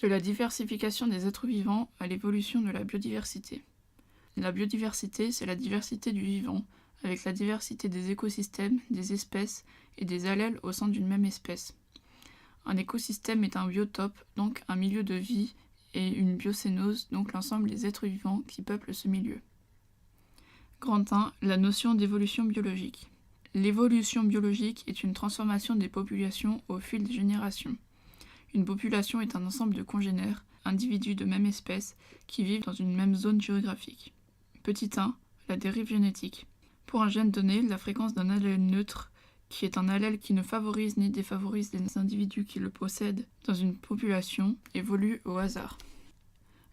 De la diversification des êtres vivants à l'évolution de la biodiversité. La biodiversité, c'est la diversité du vivant, avec la diversité des écosystèmes, des espèces et des allèles au sein d'une même espèce. Un écosystème est un biotope, donc un milieu de vie, et une biocénose, donc l'ensemble des êtres vivants qui peuplent ce milieu. Grand 1. La notion d'évolution biologique. L'évolution biologique est une transformation des populations au fil des générations. Une population est un ensemble de congénères, individus de même espèce, qui vivent dans une même zone géographique. Petit 1. La dérive génétique. Pour un gène donné, la fréquence d'un allèle neutre, qui est un allèle qui ne favorise ni défavorise les individus qui le possèdent dans une population, évolue au hasard.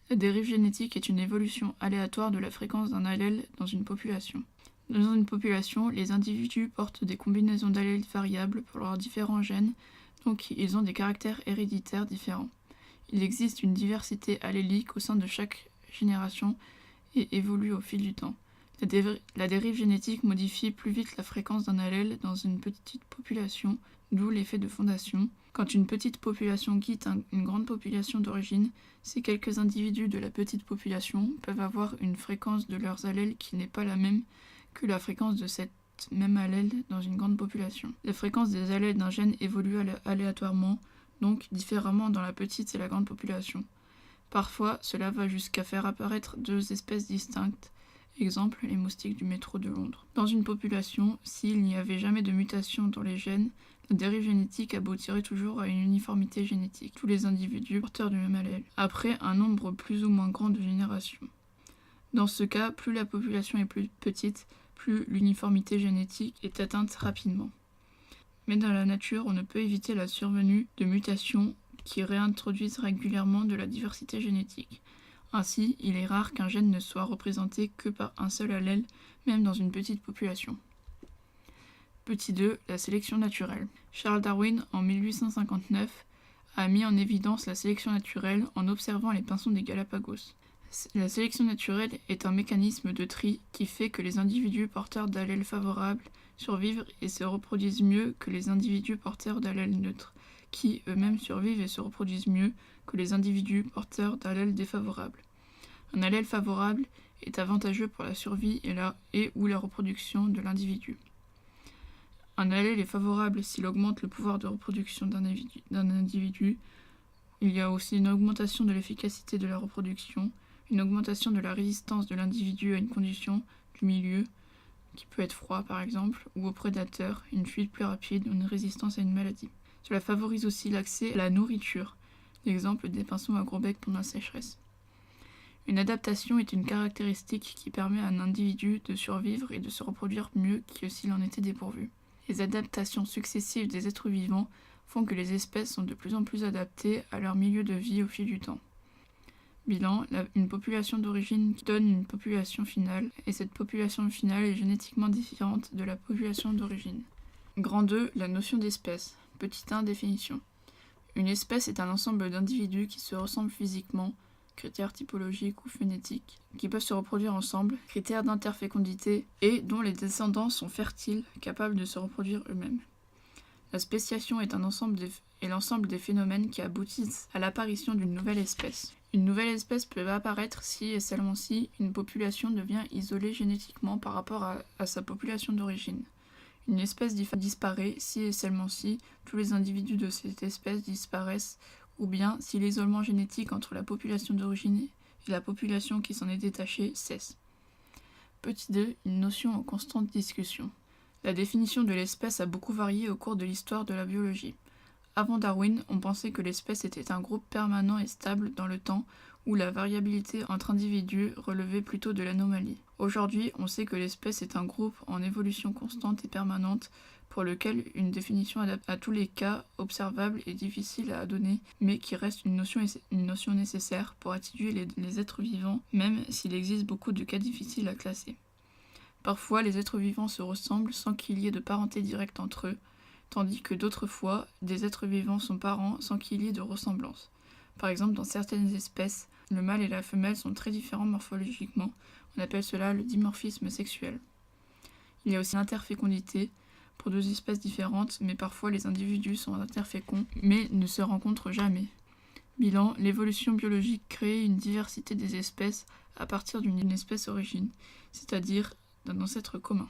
La dérive génétique est une évolution aléatoire de la fréquence d'un allèle dans une population. Dans une population, les individus portent des combinaisons d'allèles variables pour leurs différents gènes, donc ils ont des caractères héréditaires différents. Il existe une diversité allélique au sein de chaque génération et évolue au fil du temps. La dérive génétique modifie plus vite la fréquence d'un allèle dans une petite population, d'où l'effet de fondation. Quand une petite population quitte une grande population d'origine, ces quelques individus de la petite population peuvent avoir une fréquence de leurs allèles qui n'est pas la même que la fréquence de cette même allèle dans une grande population. La fréquence des allèles d'un gène évolue aléatoirement, donc différemment dans la petite et la grande population. Parfois, cela va jusqu'à faire apparaître deux espèces distinctes, exemple les moustiques du métro de Londres. Dans une population, s'il n'y avait jamais de mutation dans les gènes, la dérive génétique aboutirait toujours à une uniformité génétique, tous les individus porteurs du même allèle, après un nombre plus ou moins grand de générations. Dans ce cas, plus la population est plus petite, plus l'uniformité génétique est atteinte rapidement. Mais dans la nature, on ne peut éviter la survenue de mutations qui réintroduisent régulièrement de la diversité génétique. Ainsi, il est rare qu'un gène ne soit représenté que par un seul allèle, même dans une petite population. Petit 2. La sélection naturelle. Charles Darwin, en 1859, a mis en évidence la sélection naturelle en observant les pinsons des Galapagos. La sélection naturelle est un mécanisme de tri qui fait que les individus porteurs d'allèles favorables survivent et se reproduisent mieux que les individus porteurs d'allèles neutres, qui eux-mêmes survivent et se reproduisent mieux que les individus porteurs d'allèles défavorables. Un allèle favorable est avantageux pour la survie et/ou la reproduction de l'individu. Un allèle est favorable s'il augmente le pouvoir de reproduction d'un individu. Il y a aussi une augmentation de l'efficacité de la reproduction, une augmentation de la résistance de l'individu à une condition du milieu, qui peut être froid par exemple, ou aux prédateurs, une fuite plus rapide ou une résistance à une maladie. Cela favorise aussi l'accès à la nourriture, l'exemple des pinsons à gros bec pendant la sécheresse. Une adaptation est une caractéristique qui permet à un individu de survivre et de se reproduire mieux que s'il en était dépourvu. Les adaptations successives des êtres vivants font que les espèces sont de plus en plus adaptées à leur milieu de vie au fil du temps. Bilan, une population d'origine donne une population finale, et cette population finale est génétiquement différente de la population d'origine. Grand 2. La notion d'espèce. Petit 1. Définition. Une espèce est un ensemble d'individus qui se ressemblent physiquement, critères typologiques ou phénétiques, qui peuvent se reproduire ensemble, critères d'interfécondité, et dont les descendants sont fertiles, capables de se reproduire eux-mêmes. La spéciation est l'ensemble des phénomènes qui aboutissent à l'apparition d'une nouvelle espèce. Une nouvelle espèce peut apparaître si et seulement si une population devient isolée génétiquement par rapport à sa population d'origine. Une espèce disparaît si et seulement si tous les individus de cette espèce disparaissent, ou bien si l'isolement génétique entre la population d'origine et la population qui s'en est détachée cesse. Petit 2. Une notion en constante discussion. La définition de l'espèce a beaucoup varié au cours de l'histoire de la biologie. Avant Darwin, on pensait que l'espèce était un groupe permanent et stable dans le temps, où la variabilité entre individus relevait plutôt de l'anomalie. Aujourd'hui, on sait que l'espèce est un groupe en évolution constante et permanente, pour lequel une définition adaptée à tous les cas observables est difficile à donner, mais qui reste une notion nécessaire pour étudier les êtres vivants, même s'il existe beaucoup de cas difficiles à classer. Parfois, les êtres vivants se ressemblent sans qu'il y ait de parenté directe entre eux, tandis que d'autres fois, des êtres vivants sont parents sans qu'il y ait de ressemblance. Par exemple, dans certaines espèces, le mâle et la femelle sont très différents morphologiquement. On appelle cela le dimorphisme sexuel. Il y a aussi l'interfécondité pour deux espèces différentes, mais parfois les individus sont interféconds, mais ne se rencontrent jamais. Bilan, l'évolution biologique crée une diversité des espèces à partir d'une espèce origine, c'est-à-dire d'un ancêtre commun.